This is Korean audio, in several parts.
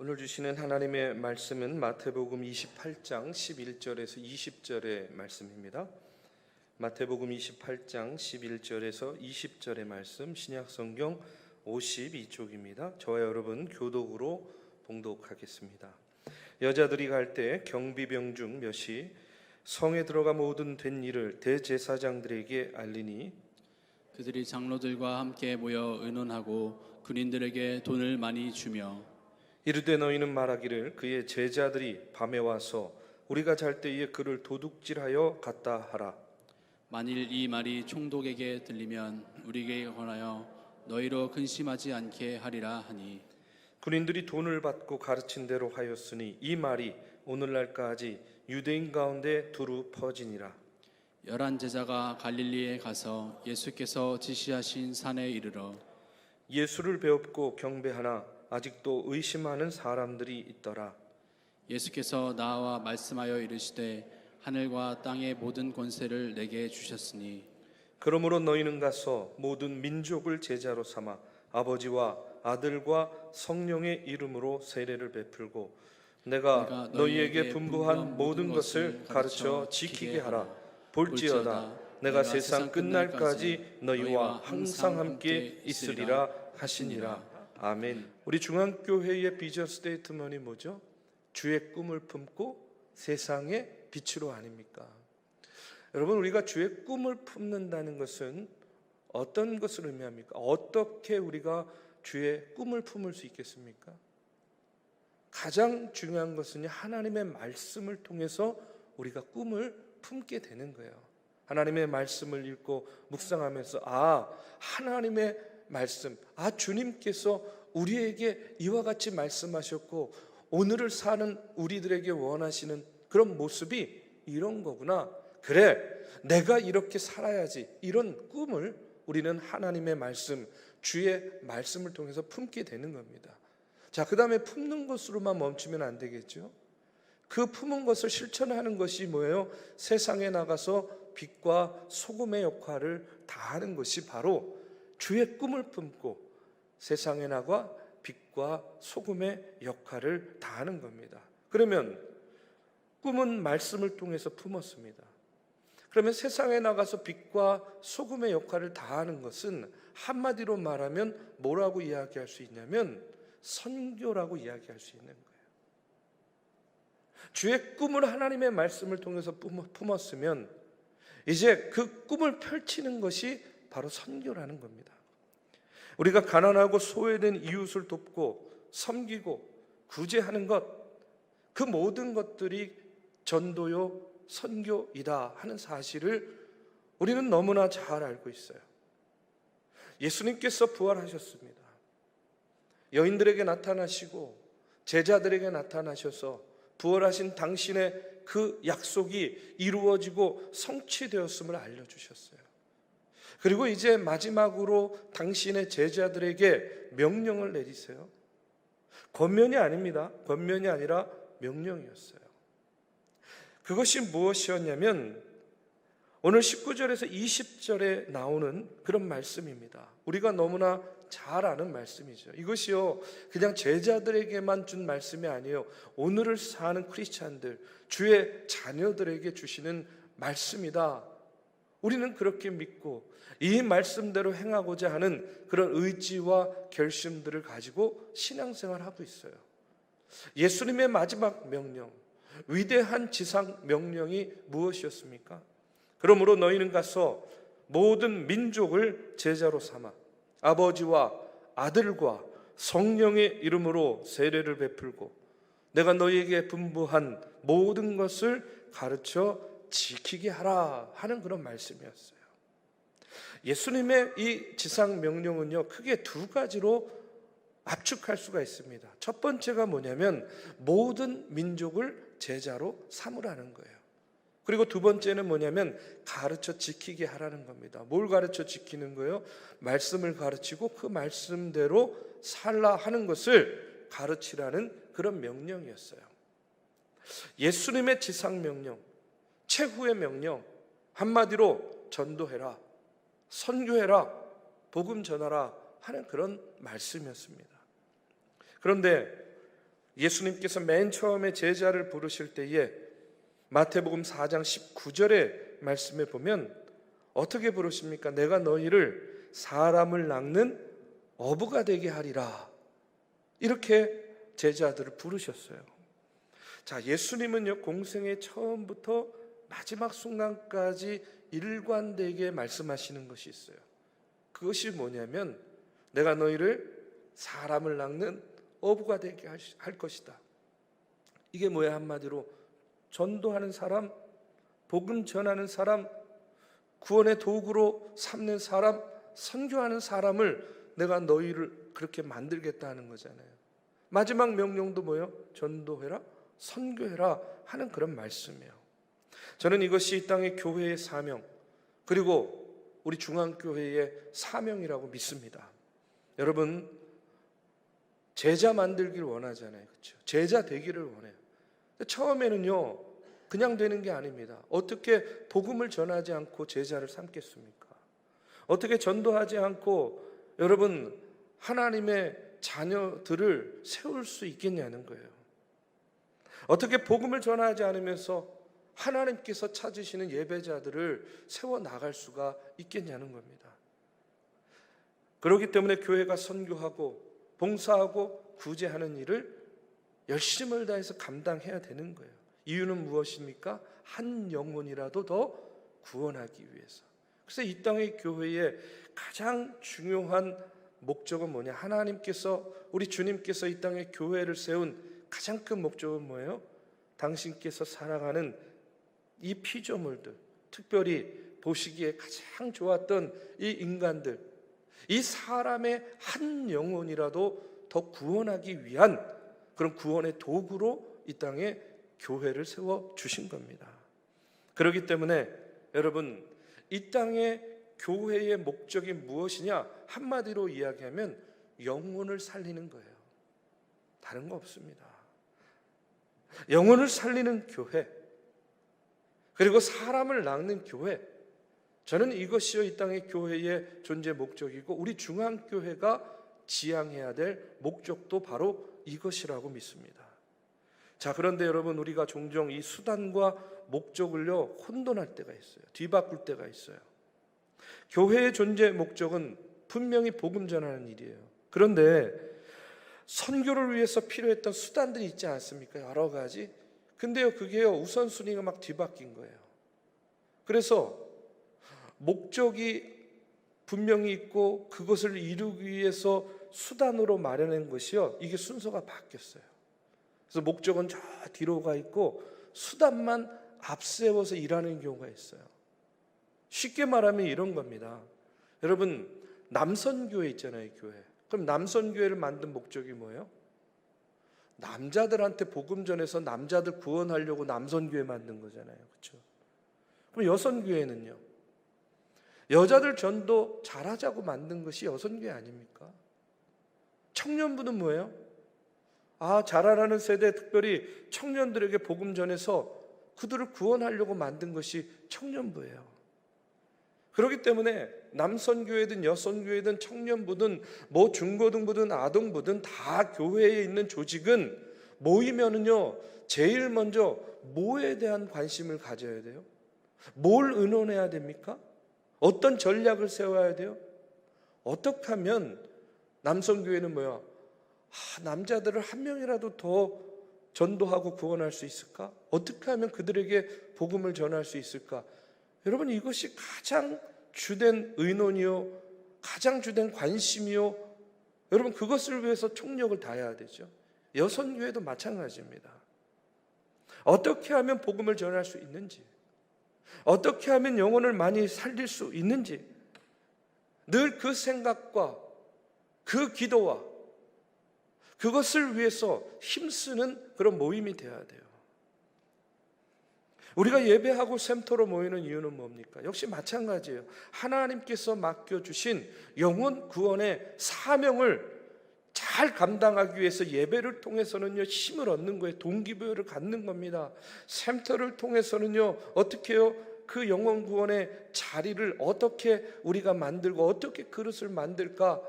오늘 주시는 하나님의 말씀은 마태복음 28장 11절에서 20절의 말씀입니다. 마태복음 28장 11절에서 20절의 말씀, 신약성경 52쪽입니다. 저와 여러분 교독으로 봉독하겠습니다. 여자들이 갈 때 경비병 중 몇이 성에 들어가 모든 된 일을 대제사장들에게 알리니 그들이 장로들과 함께 모여 의논하고 군인들에게 돈을 많이 주며 이르되 너희는 말하기를 그의 제자들이 밤에 와서 우리가 잘 때에 그를 도둑질하여 갔다 하라. 만일 이 말이 총독에게 들리면 우리에게 권하여 너희로 근심하지 않게 하리라 하니 군인들이 돈을 받고 가르친 대로 하였으니 이 말이 오늘날까지 유대인 가운데 두루 퍼지니라. 11 제자가 갈릴리에 가서 예수께서 지시하신 산에 이르러 예수를 배웁고 경배하나 아직도 의심하는 사람들이 있더라. 예수께서 나와 말씀하여 이르시되 하늘과 땅의 모든 권세를 내게 주셨으니 그러므로 너희는 가서 모든 민족을 제자로 삼아 아버지와 아들과 성령의 이름으로 세례를 베풀고 내가 너희에게 분부한 모든 것을 가르쳐 지키게 하라. 볼지어다 내가 세상 끝날까지 너희와 항상 함께 있으리라 하시니라. 아멘. 우리 중앙교회의 비전 스테이트먼이 뭐죠? 주의 꿈을 품고 세상의 빛으로 아닙니까? 여러분, 우리가 주의 꿈을 품는다는 것은 어떤 것을 의미합니까? 어떻게 우리가 주의 꿈을 품을 수 있겠습니까? 가장 중요한 것은 하나님의 말씀을 통해서 우리가 꿈을 품게 되는 거예요. 하나님의 말씀을 읽고 묵상하면서 하나님의 말씀, 주님께서 우리에게 이와 같이 말씀하셨고 오늘을 사는 우리들에게 원하시는 그런 모습이 이런 거구나. 그래, 내가 이렇게 살아야지. 이런 꿈을 우리는 하나님의 말씀, 주의 말씀을 통해서 품게 되는 겁니다. 자, 그 다음에 품는 것으로만 멈추면 안 되겠죠. 그 품은 것을 실천하는 것이 뭐예요? 세상에 나가서 빛과 소금의 역할을 다하는 것이 바로 주의 꿈을 품고 세상에 나가 빛과 소금의 역할을 다하는 겁니다. 그러면 꿈은 말씀을 통해서 품었습니다. 그러면 세상에 나가서 빛과 소금의 역할을 다하는 것은 한마디로 말하면 뭐라고 이야기할 수 있냐면 선교라고 이야기할 수 있는 거예요. 주의 꿈을 하나님의 말씀을 통해서 품었으면 이제 그 꿈을 펼치는 것이 바로 선교라는 겁니다. 우리가 가난하고 소외된 이웃을 돕고 섬기고 구제하는 것, 그 모든 것들이 전도요 선교이다 하는 사실을 우리는 너무나 잘 알고 있어요. 예수님께서 부활하셨습니다. 여인들에게 나타나시고 제자들에게 나타나셔서 부활하신 당신의 그 약속이 이루어지고 성취되었음을 알려주셨어요. 그리고 이제 마지막으로 당신의 제자들에게 명령을 내리세요. 권면이 아닙니다. 권면이 아니라 명령이었어요. 그것이 무엇이었냐면 오늘 19절에서 20절에 나오는 그런 말씀입니다. 우리가 너무나 잘 아는 말씀이죠. 이것이요 그냥 제자들에게만 준 말씀이 아니에요. 오늘을 사는 크리스찬들, 주의 자녀들에게 주시는 말씀이다. 우리는 그렇게 믿고 이 말씀대로 행하고자 하는 그런 의지와 결심들을 가지고 신앙생활하고 있어요. 예수님의 마지막 명령, 위대한 지상 명령이 무엇이었습니까? 그러므로 너희는 가서 모든 민족을 제자로 삼아 아버지와 아들과 성령의 이름으로 세례를 베풀고 내가 너희에게 분부한 모든 것을 가르쳐 지키게 하라 하는 그런 말씀이었어요. 예수님의 이 지상 명령은요 크게 두 가지로 압축할 수가 있습니다. 첫 번째가 뭐냐면 모든 민족을 제자로 삼으라는 거예요. 그리고 두 번째는 뭐냐면 가르쳐 지키게 하라는 겁니다. 뭘 가르쳐 지키는 거예요? 말씀을 가르치고 그 말씀대로 살라 하는 것을 가르치라는 그런 명령이었어요. 예수님의 지상 명령, 최후의 명령, 한마디로 전도해라, 선교해라, 복음 전하라 하는 그런 말씀이었습니다. 그런데 예수님께서 맨 처음에 제자를 부르실 때에 마태복음 4장 19절의 말씀에 보면 어떻게 부르십니까? 내가 너희를 사람을 낚는 어부가 되게 하리라. 이렇게 제자들을 부르셨어요. 자, 예수님은요, 공생의 처음부터 마지막 순간까지 일관되게 말씀하시는 것이 있어요. 그것이 뭐냐면 내가 너희를 사람을 낚는 어부가 되게 할 것이다. 이게 뭐야? 한마디로 전도하는 사람, 복음 전하는 사람, 구원의 도구로 삼는 사람, 선교하는 사람을 내가 너희를 그렇게 만들겠다는 거잖아요. 마지막 명령도 뭐예요? 전도해라, 선교해라 하는 그런 말씀이에요. 저는 이것이 이 땅의 교회의 사명, 그리고 우리 중앙교회의 사명이라고 믿습니다. 여러분, 제자 만들기를 원하잖아요. 그렇죠? 제자 되기를 원해요. 처음에는요, 그냥 되는 게 아닙니다. 어떻게 복음을 전하지 않고 제자를 삼겠습니까? 어떻게 전도하지 않고 여러분 하나님의 자녀들을 세울 수 있겠냐는 거예요. 어떻게 복음을 전하지 않으면서 하나님께서 찾으시는 예배자들을 세워나갈 수가 있겠냐는 겁니다. 그렇기 때문에 교회가 선교하고 봉사하고 구제하는 일을 열심을 다해서 감당해야 되는 거예요. 이유는 무엇입니까? 한 영혼이라도 더 구원하기 위해서. 그래서 이 땅의 교회의 가장 중요한 목적은 뭐냐? 하나님께서, 우리 주님께서 이 땅에 교회를 세운 가장 큰 목적은 뭐예요? 당신께서 사랑하는 이 피조물들, 특별히 보시기에 가장 좋았던 이 인간들, 이 사람의 한 영혼이라도 더 구원하기 위한 그런 구원의 도구로 이 땅에 교회를 세워 주신 겁니다. 그렇기 때문에 여러분, 이 땅의 교회의 목적이 무엇이냐? 한마디로 이야기하면 영혼을 살리는 거예요. 다른 거 없습니다. 영혼을 살리는 교회, 그리고 사람을 낚는 교회, 저는 이것이요 이 땅의 교회의 존재 목적이고 우리 중앙교회가 지향해야 될 목적도 바로 이것이라고 믿습니다. 자, 그런데 여러분, 우리가 종종 이 수단과 목적을요 혼돈할 때가 있어요. 뒤바꿀 때가 있어요. 교회의 존재 목적은 분명히 복음 전하는 일이에요. 그런데 선교를 위해서 필요했던 수단들이 있지 않습니까? 여러 가지. 근데요, 그게요 우선순위가 막 뒤바뀐 거예요. 그래서 목적이 분명히 있고 그것을 이루기 위해서 수단으로 마련한 것이요, 이게 순서가 바뀌었어요. 그래서 목적은 저 뒤로 가 있고 수단만 앞세워서 일하는 경우가 있어요. 쉽게 말하면 이런 겁니다. 여러분, 남선교회 있잖아요, 교회. 그럼 남선교회를 만든 목적이 뭐예요? 남자들한테 복음 전해서 남자들 구원하려고 남선교회 만든 거잖아요. 그렇죠? 그럼 여선교회는요? 여자들 전도 잘하자고 만든 것이 여선교회 아닙니까? 청년부는 뭐예요? 자라나는 세대, 특별히 청년들에게 복음 전해서 그들을 구원하려고 만든 것이 청년부예요. 그렇기 때문에 남선교회든 여선교회든 청년부든 뭐 중고등부든 아동부든 다 교회에 있는 조직은 모이면은요 제일 먼저 뭐에 대한 관심을 가져야 돼요? 뭘 의논해야 됩니까? 어떤 전략을 세워야 돼요? 어떻게 하면 남선교회는 뭐야? 남자들을 한 명이라도 더 전도하고 구원할 수 있을까? 어떻게 하면 그들에게 복음을 전할 수 있을까? 여러분, 이것이 가장 주된 의논이요, 가장 주된 관심이요. 여러분, 그것을 위해서 총력을 다해야 되죠. 여선교회도 마찬가지입니다. 어떻게 하면 복음을 전할 수 있는지, 어떻게 하면 영혼을 많이 살릴 수 있는지, 늘 그 생각과 그 기도와 그것을 위해서 힘쓰는 그런 모임이 되어야 돼요. 우리가 예배하고 샘터로 모이는 이유는 뭡니까? 역시 마찬가지예요. 하나님께서 맡겨주신 영혼 구원의 사명을 잘 감당하기 위해서 예배를 통해서는요 힘을 얻는 거예요. 동기부여를 갖는 겁니다. 샘터를 통해서는요 어떻게 해요? 그 영혼 구원의 자리를 어떻게 우리가 만들고 어떻게 그릇을 만들까?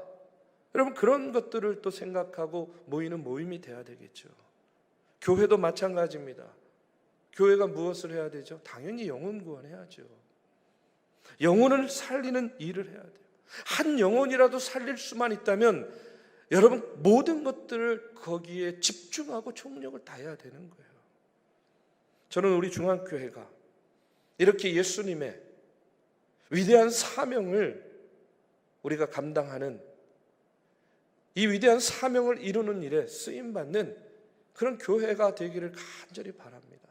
여러분, 그런 것들을 또 생각하고 모이는 모임이 돼야 되겠죠. 교회도 마찬가지입니다. 교회가 무엇을 해야 되죠? 당연히 영혼 구원해야죠. 영혼을 살리는 일을 해야 돼요. 한 영혼이라도 살릴 수만 있다면 여러분 모든 것들을 거기에 집중하고 총력을 다해야 되는 거예요. 저는 우리 중앙교회가 이렇게 예수님의 위대한 사명을 우리가 감당하는, 이 위대한 사명을 이루는 일에 쓰임받는 그런 교회가 되기를 간절히 바랍니다.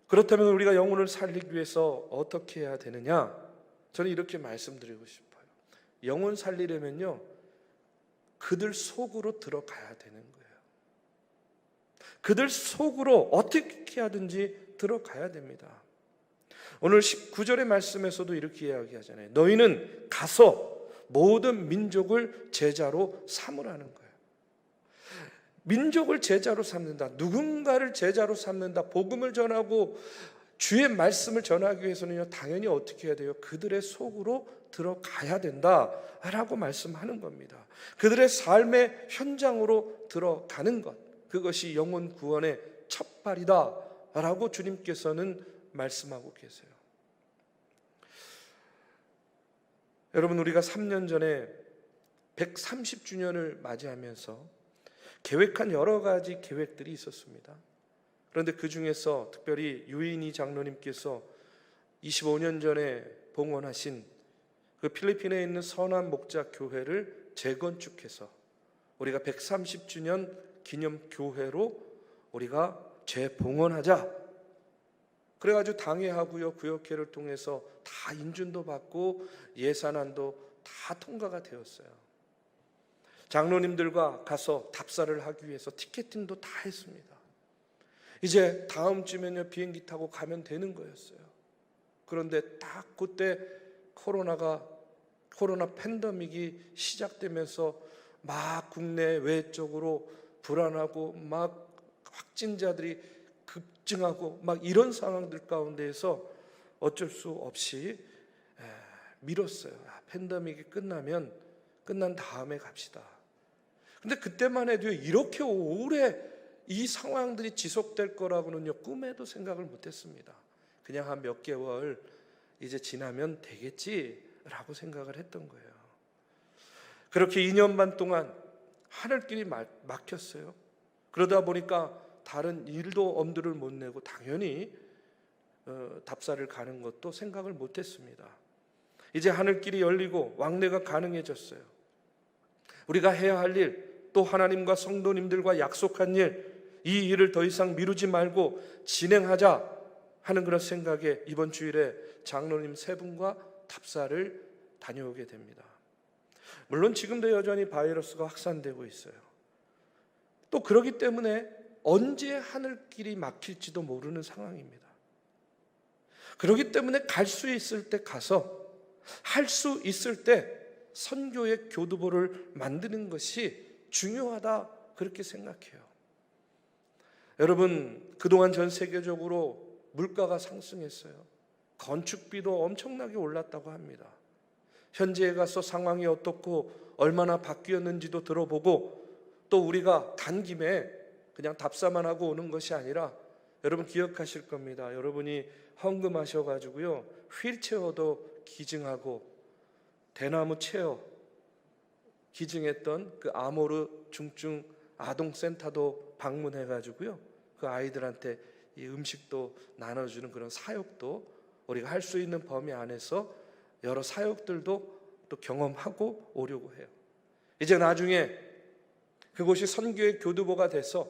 그렇다면 우리가 영혼을 살리기 위해서 어떻게 해야 되느냐? 저는 이렇게 말씀드리고 싶어요. 영혼 살리려면요, 그들 속으로 들어가야 되는 거예요. 그들 속으로 어떻게 하든지 들어가야 됩니다. 오늘 19절의 말씀에서도 이렇게 이야기하잖아요. 너희는 가서 모든 민족을 제자로 삼으라는 거예요. 민족을 제자로 삼는다, 누군가를 제자로 삼는다, 복음을 전하고 주의 말씀을 전하기 위해서는요, 당연히 어떻게 해야 돼요? 그들의 속으로 들어가야 된다라고 말씀하는 겁니다. 그들의 삶의 현장으로 들어가는 것, 그것이 영혼 구원의 첫발이다라고 주님께서는 말씀하고 계세요. 여러분, 우리가 3년 전에 130주년을 맞이하면서 계획한 여러 가지 계획들이 있었습니다. 그런데 그 중에서 특별히 유인희 장로님께서 25년 전에 봉헌하신 그 필리핀에 있는 선한 목자 교회를 재건축해서 우리가 130주년 기념 교회로 우리가 재봉헌하자. 그래가지고 당회하고요, 구역회를 통해서 다 인준도 받고 예산안도 다 통과가 되었어요. 장로님들과 가서 답사를 하기 위해서 티켓팅도 다 했습니다. 이제 다음 주면요, 비행기 타고 가면 되는 거였어요. 그런데 딱 그때 코로나 팬데믹이 시작되면서 막 국내 외적으로 불안하고 막 확진자들이 급증하고 막 이런 상황들 가운데에서 어쩔 수 없이 미뤘어요. 팬데믹이 끝난 다음에 갑시다. 근데 그때만 해도 이렇게 오래 이 상황들이 지속될 거라고는요, 꿈에도 생각을 못했습니다. 그냥 한 몇 개월 이제 지나면 되겠지라고 생각을 했던 거예요. 그렇게 2년 반 동안 하늘길이 막혔어요. 그러다 보니까 다른 일도 엄두를 못 내고 당연히 답사를 가는 것도 생각을 못했습니다. 이제 하늘길이 열리고 왕래가 가능해졌어요. 우리가 해야 할 일, 또 하나님과 성도님들과 약속한 일, 이 일을 더 이상 미루지 말고 진행하자 하는 그런 생각에 이번 주일에 장로님 3분과 답사를 다녀오게 됩니다. 물론 지금도 여전히 바이러스가 확산되고 있어요. 또 그러기 때문에 언제 하늘길이 막힐지도 모르는 상황입니다. 그렇기 때문에 갈 수 있을 때 가서 할 수 있을 때 선교의 교두보를 만드는 것이 중요하다, 그렇게 생각해요. 여러분, 그동안 전 세계적으로 물가가 상승했어요. 건축비도 엄청나게 올랐다고 합니다. 현지에 가서 상황이 어떻고 얼마나 바뀌었는지도 들어보고, 또 우리가 간 김에 그냥 답사만 하고 오는 것이 아니라, 여러분 기억하실 겁니다. 여러분이 헌금하셔가지고요, 휠체어도 기증하고 대나무 체어 기증했던 그 아모르 중증 아동센터도 방문해가지고요, 그 아이들한테 이 음식도 나눠주는 그런 사역도 우리가 할 수 있는 범위 안에서 여러 사역들도 또 경험하고 오려고 해요. 이제 나중에 그곳이 선교의 교두보가 돼서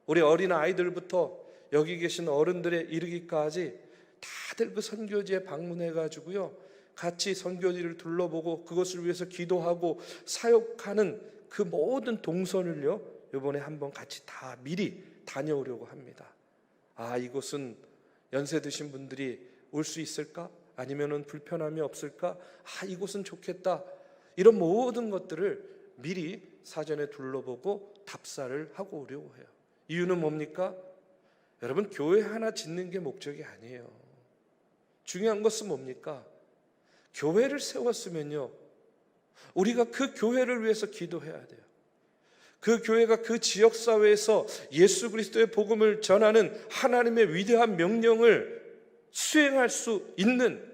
우리 어린 아이들부터 여기 계신 어른들에 이르기까지 다들 그 선교지에 방문해가지고요, 같이 선교지를 둘러보고 그것을 위해서 기도하고 사역하는 그 모든 동선을요, 이번에 한번 같이 다 미리 다녀오려고 합니다. 이곳은 연세 드신 분들이 올 수 있을까? 아니면은 불편함이 없을까? 이곳은 좋겠다. 이런 모든 것들을 미리 사전에 둘러보고 답사를 하고 오려고 해요. 이유는 뭡니까? 여러분, 교회 하나 짓는 게 목적이 아니에요. 중요한 것은 뭡니까? 교회를 세웠으면요, 우리가 그 교회를 위해서 기도해야 돼요. 그 교회가 그 지역 사회에서 예수 그리스도의 복음을 전하는 하나님의 위대한 명령을 수행할 수 있는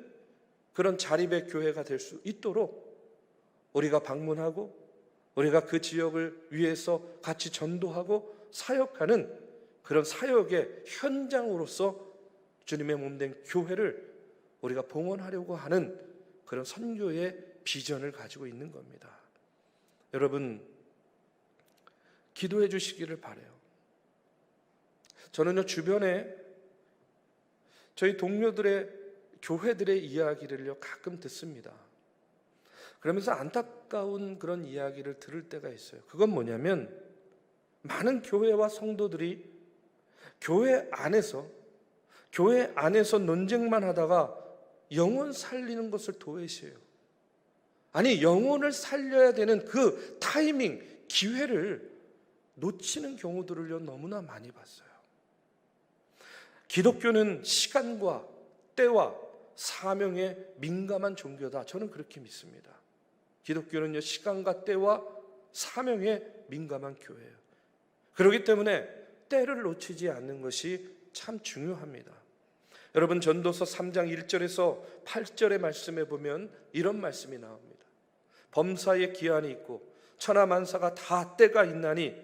그런 자립의 교회가 될 수 있도록 우리가 방문하고 우리가 그 지역을 위해서 같이 전도하고 사역하는 그런 사역의 현장으로서 주님의 몸된 교회를 우리가 봉헌하려고 하는 그런 선교의 비전을 가지고 있는 겁니다. 여러분, 기도해 주시기를 바라요. 저는요, 주변에 저희 동료들의 교회들의 이야기를요 가끔 듣습니다. 그러면서 안타까운 그런 이야기를 들을 때가 있어요. 그건 뭐냐면 많은 교회와 성도들이 교회 안에서 논쟁만 하다가 영혼 살리는 것을 도외시해요. 아니, 영혼을 살려야 되는 그 타이밍, 기회를 놓치는 경우들을요 너무나 많이 봤어요. 기독교는 시간과 때와 사명에 민감한 종교다. 저는 그렇게 믿습니다. 기독교는요 시간과 때와 사명에 민감한 교회예요. 그렇기 때문에 때를 놓치지 않는 것이 참 중요합니다. 여러분, 전도서 3장 1절에서 8절의 말씀에 보면 이런 말씀이 나옵니다. 범사에 기한이 있고 천하만사가 다 때가 있나니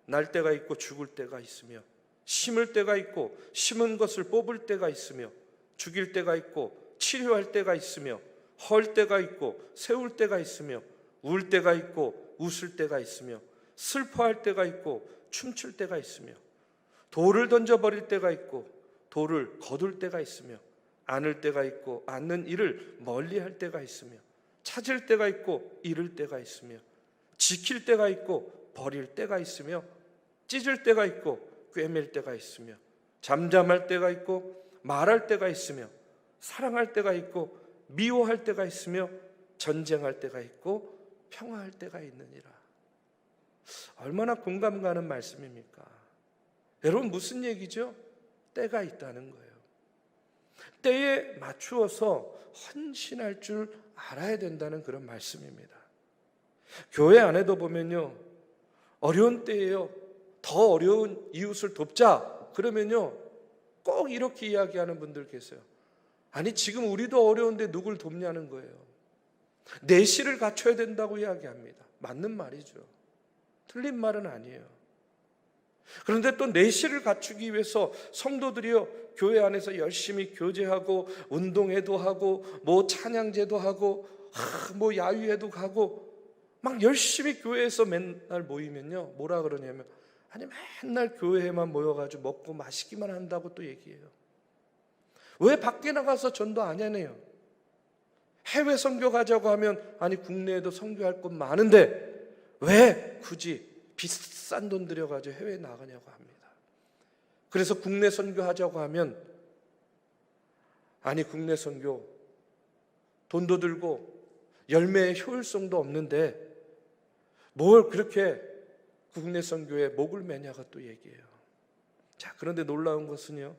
날 때가 있고 죽을 때가 있으며 심을 때가 있고 심은 것을 뽑을 때가 있으며 죽일 때가 있고 치료할 때가 있으며 헐 때가 있고 세울 때가 있으며 울 때가 있고 웃을 때가 있으며 슬퍼할 때가 있고 춤출 때가 있으며 돌을 던져버릴 때가 있고 돌을 거둘 때가 있으며 안을 때가 있고 안는 이를 멀리할 때가 있으며 찾을 때가 있고 잃을 때가 있으며 지킬 때가 있고 버릴 때가 있으며 찢을 때가 있고 꿰맬 때가 있으며 잠잠할 때가 있고 말할 때가 있으며 사랑할 때가 있고 미워할 때가 있으며 전쟁할 때가 있고 평화할 때가 있느니라. 얼마나 공감 가는 말씀입니까? 여러분, 무슨 얘기죠? 때가 있다는 거예요. 때에 맞추어서 헌신할 줄 알아야 된다는 그런 말씀입니다. 교회 안에도 보면요, 어려운 때에요, 더 어려운 이웃을 돕자 그러면요 꼭 이렇게 이야기하는 분들 계세요. 아니, 지금 우리도 어려운데 누굴 돕냐는 거예요. 내실을 갖춰야 된다고 이야기합니다. 맞는 말이죠. 틀린 말은 아니에요. 그런데 또 내실을 갖추기 위해서 성도들이요 교회 안에서 열심히 교제하고 운동회도 하고 뭐 찬양제도 하고 뭐 야유회도 가고 막 열심히 교회에서 맨날 모이면요 뭐라 그러냐면 아니 맨날 교회에만 모여가지고 먹고 마시기만 한다고 또 얘기해요. 왜 밖에 나가서 전도 안 하네요? 해외 선교 가자고 하면 아니 국내에도 선교할 곳 많은데 왜 굳이 비싼 돈 들여가지고 해외에 나가냐고 합니다. 그래서 국내 선교하자고 하면 아니 국내 선교 돈도 들고 열매의 효율성도 없는데 뭘 그렇게 국내 선교에 목을 매냐가 또 얘기해요. 자, 그런데 놀라운 것은요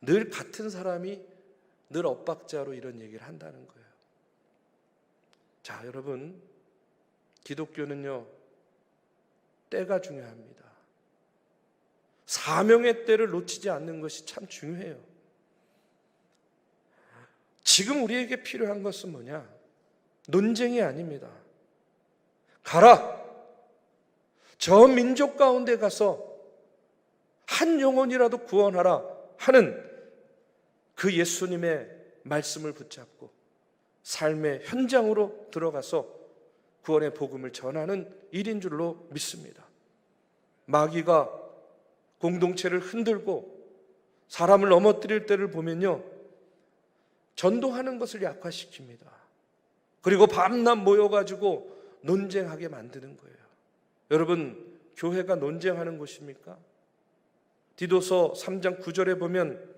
늘 같은 사람이 늘 엇박자로 이런 얘기를 한다는 거예요. 자, 여러분, 기독교는요 때가 중요합니다. 사명의 때를 놓치지 않는 것이 참 중요해요. 지금 우리에게 필요한 것은 뭐냐? 논쟁이 아닙니다. 가라! 저 민족 가운데 가서 한 영혼이라도 구원하라 하는 그 예수님의 말씀을 붙잡고 삶의 현장으로 들어가서 구원의 복음을 전하는 일인 줄로 믿습니다. 마귀가 공동체를 흔들고 사람을 넘어뜨릴 때를 보면요 전도하는 것을 약화시킵니다. 그리고 밤낮 모여가지고 논쟁하게 만드는 거예요. 여러분, 교회가 논쟁하는 곳입니까? 디도서 3장 9절에 보면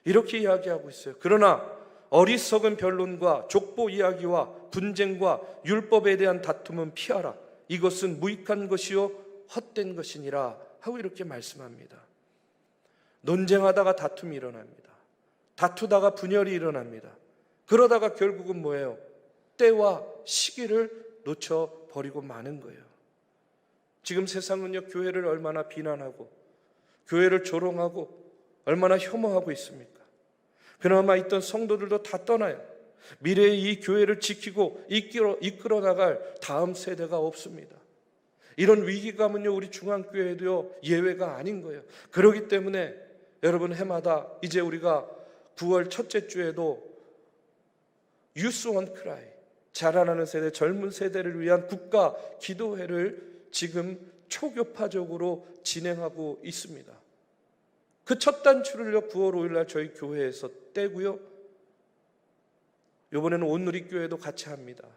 이렇게 이야기하고 있어요. 그러나 어리석은 변론과 족보 이야기와 분쟁과 율법에 대한 다툼은 피하라. 이것은 무익한 것이요 헛된 것이니라 하고 이렇게 말씀합니다. 논쟁하다가 다툼이 일어납니다. 다투다가 분열이 일어납니다. 그러다가 결국은 뭐예요? 때와 시기를 놓쳐버리고 마는 거예요. 지금 세상은요, 교회를 얼마나 비난하고 교회를 조롱하고 얼마나 혐오하고 있습니까? 그나마 있던 성도들도 다 떠나요. 미래의 이 교회를 지키고 이끌어 나갈 다음 세대가 없습니다. 이런 위기감은요, 우리 중앙교회도요, 예외가 아닌 거예요. 그렇기 때문에 여러분, 해마다 이제 우리가 9월 첫째 주에도 유스 원 크라이, 자라나는 세대, 젊은 세대를 위한 국가 기도회를 지금 초교파적으로 진행하고 있습니다. 그 첫 단추를요, 9월 5일 날 저희 교회에서 떼고요, 이번에는 온누리교회도 같이 합니다.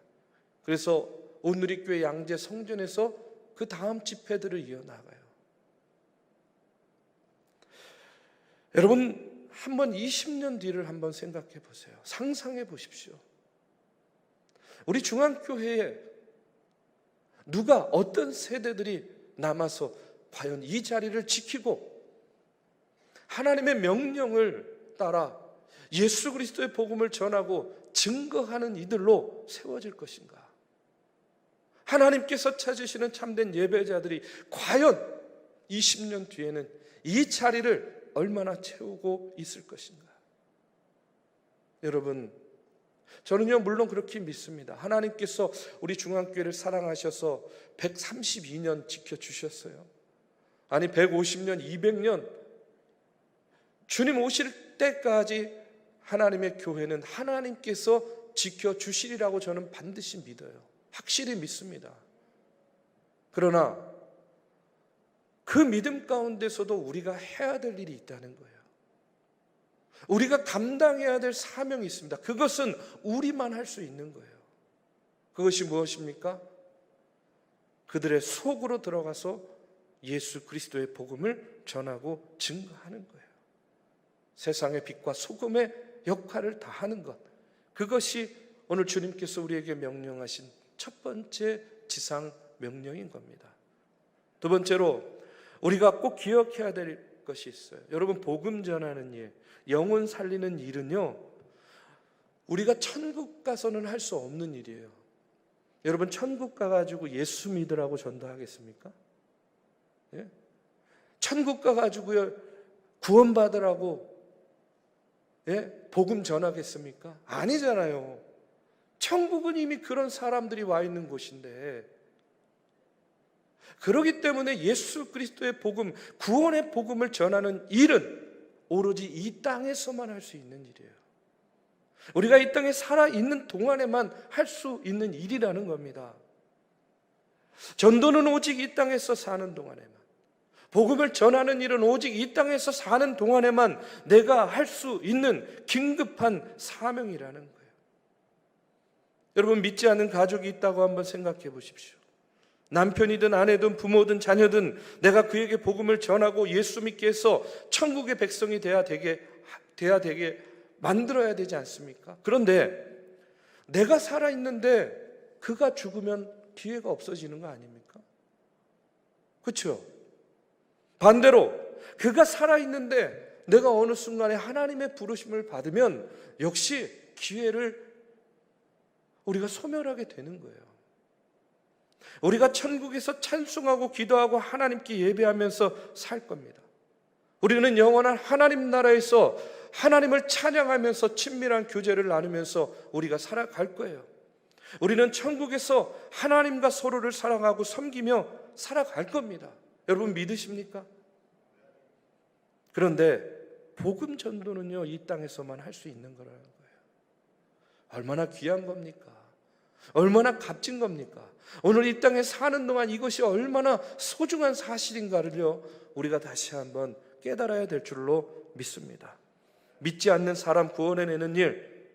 그래서 온누리교회 양재 성전에서 그 다음 집회들을 이어나가요. 여러분, 한번 20년 뒤를 한번 생각해 보세요. 상상해 보십시오. 우리 중앙교회에 누가, 어떤 세대들이 남아서 과연 이 자리를 지키고 하나님의 명령을 따라 예수 그리스도의 복음을 전하고 증거하는 이들로 세워질 것인가? 하나님께서 찾으시는 참된 예배자들이 과연 20년 뒤에는 이 자리를 얼마나 채우고 있을 것인가? 여러분, 저는요, 물론 그렇게 믿습니다. 하나님께서 우리 중앙교회를 사랑하셔서 132년 지켜주셨어요. 아니, 150년, 200년 주님 오실 때까지 하나님의 교회는 하나님께서 지켜주시리라고 저는 반드시 믿어요. 확실히 믿습니다. 그러나 그 믿음 가운데서도 우리가 해야 될 일이 있다는 거예요. 우리가 감당해야 될 사명이 있습니다. 그것은 우리만 할 수 있는 거예요. 그것이 무엇입니까? 그들의 속으로 들어가서 예수 그리스도의 복음을 전하고 증거하는 거예요. 세상의 빛과 소금의 역할을 다하는 것, 그것이 오늘 주님께서 우리에게 명령하신 첫 번째 지상 명령인 겁니다. 두 번째로 우리가 꼭 기억해야 될 것이 있어요. 여러분, 복음 전하는 일, 영혼 살리는 일은요, 우리가 천국 가서는 할 수 없는 일이에요. 여러분, 천국 가가지고 예수 믿으라고 전도하겠습니까? 예? 천국 가가지고요, 구원받으라고 복음 전하겠습니까? 아니잖아요. 천국은 이미 그런 사람들이 와 있는 곳인데, 그렇기 때문에 예수 그리스도의 복음, 구원의 복음을 전하는 일은 오로지 이 땅에서만 할 수 있는 일이에요. 우리가 이 땅에 살아있는 동안에만 할 수 있는 일이라는 겁니다. 전도는 오직 이 땅에서 사는 동안에만, 복음을 전하는 일은 오직 이 땅에서 사는 동안에만 내가 할 수 있는 긴급한 사명이라는 거예요. 여러분, 믿지 않는 가족이 있다고 한번 생각해 보십시오. 남편이든 아내든 부모든 자녀든 내가 그에게 복음을 전하고 예수 믿게 해서 천국의 백성이 돼야 되게 만들어야 되지 않습니까? 그런데 내가 살아있는데 그가 죽으면 기회가 없어지는 거 아닙니까? 그렇죠? 반대로 그가 살아있는데 내가 어느 순간에 하나님의 부르심을 받으면 역시 기회를 우리가 소멸하게 되는 거예요. 우리가 천국에서 찬송하고 기도하고 하나님께 예배하면서 살 겁니다. 우리는 영원한 하나님 나라에서 하나님을 찬양하면서 친밀한 교제를 나누면서 우리가 살아갈 거예요. 우리는 천국에서 하나님과 서로를 사랑하고 섬기며 살아갈 겁니다. 여러분, 믿으십니까? 그런데 복음 전도는요, 이 땅에서만 할 수 있는 거라는 거예요. 얼마나 귀한 겁니까? 얼마나 값진 겁니까? 오늘 이 땅에 사는 동안 이것이 얼마나 소중한 사실인가를요, 우리가 다시 한번 깨달아야 될 줄로 믿습니다. 믿지 않는 사람 구원해내는 일,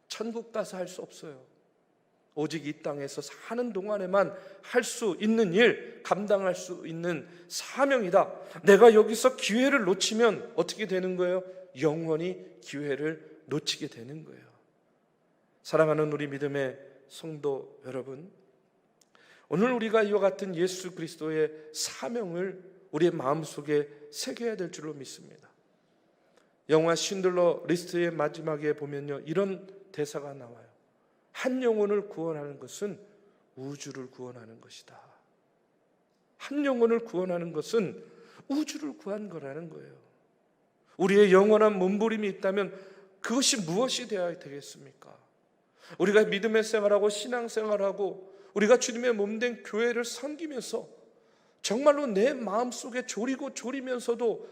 천국 가서 할 수 없어요. 오직 이 땅에서 사는 동안에만 할 수 있는 일, 감당할 수 있는 사명이다. 내가 여기서 기회를 놓치면 어떻게 되는 거예요? 영원히 기회를 놓치게 되는 거예요. 사랑하는 우리 믿음의 성도 여러분, 오늘 우리가 이와 같은 예수 그리스도의 사명을 우리의 마음속에 새겨야 될 줄로 믿습니다. 영화 신들러 리스트의 마지막에 보면요, 이런 대사가 나와요. 한 영혼을 구원하는 것은 우주를 구원하는 것이다. 한 영혼을 구원하는 것은 우주를 구한 거라는 거예요. 우리의 영원한 몸부림이 있다면 그것이 무엇이 되어야 되겠습니까? 우리가 믿음의 생활하고 신앙생활하고 우리가 주님의 몸된 교회를 섬기면서 정말로 내 마음속에 졸이고 졸이면서도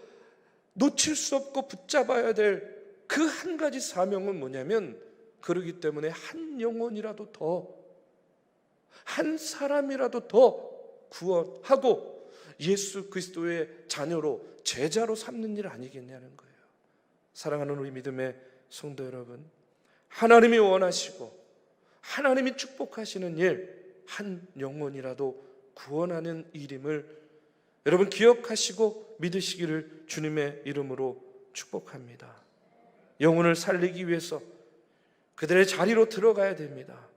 놓칠 수 없고 붙잡아야 될 그 한 가지 사명은 뭐냐면, 그러기 때문에 한 영혼이라도 더, 한 사람이라도 더 구원하고 예수 그리스도의 자녀로, 제자로 삼는 일 아니겠냐는 거예요. 사랑하는 우리 믿음의 성도 여러분, 하나님이 원하시고 하나님이 축복하시는 일, 한 영혼이라도 구원하는 일임을 여러분 기억하시고 믿으시기를 주님의 이름으로 축복합니다. 영혼을 살리기 위해서 그들의 자리로 들어가야 됩니다.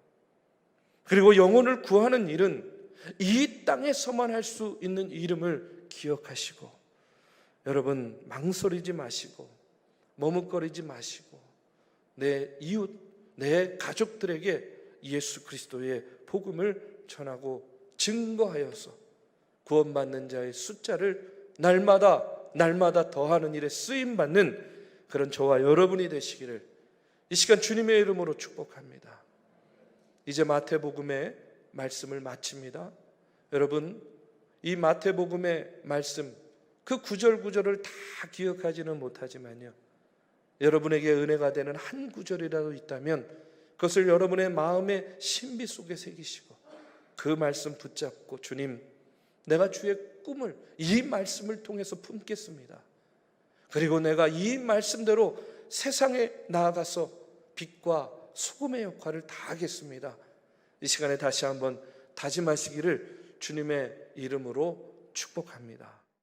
그리고 영혼을 구하는 일은 이 땅에서만 할 수 있는 이름을 기억하시고, 여러분 망설이지 마시고 머뭇거리지 마시고 내 이웃, 내 가족들에게 예수 그리스도의 복음을 전하고 증거하여서 구원받는 자의 숫자를 날마다 더하는 일에 쓰임받는 그런 저와 여러분이 되시기를 이 시간 주님의 이름으로 축복합니다. 이제 마태복음의 말씀을 마칩니다. 여러분, 이 마태복음의 말씀, 그 구절구절을 다 기억하지는 못하지만요, 여러분에게 은혜가 되는 한 구절이라도 있다면 그것을 여러분의 마음의 신비 속에 새기시고 그 말씀 붙잡고, 주님, 내가 주의 꿈을 이 말씀을 통해서 품겠습니다. 그리고 내가 이 말씀대로 세상에 나아가서 빛과 소금의 역할을 다하겠습니다. 이 시간에 다시 한번 다짐하시기를 주님의 이름으로 축복합니다.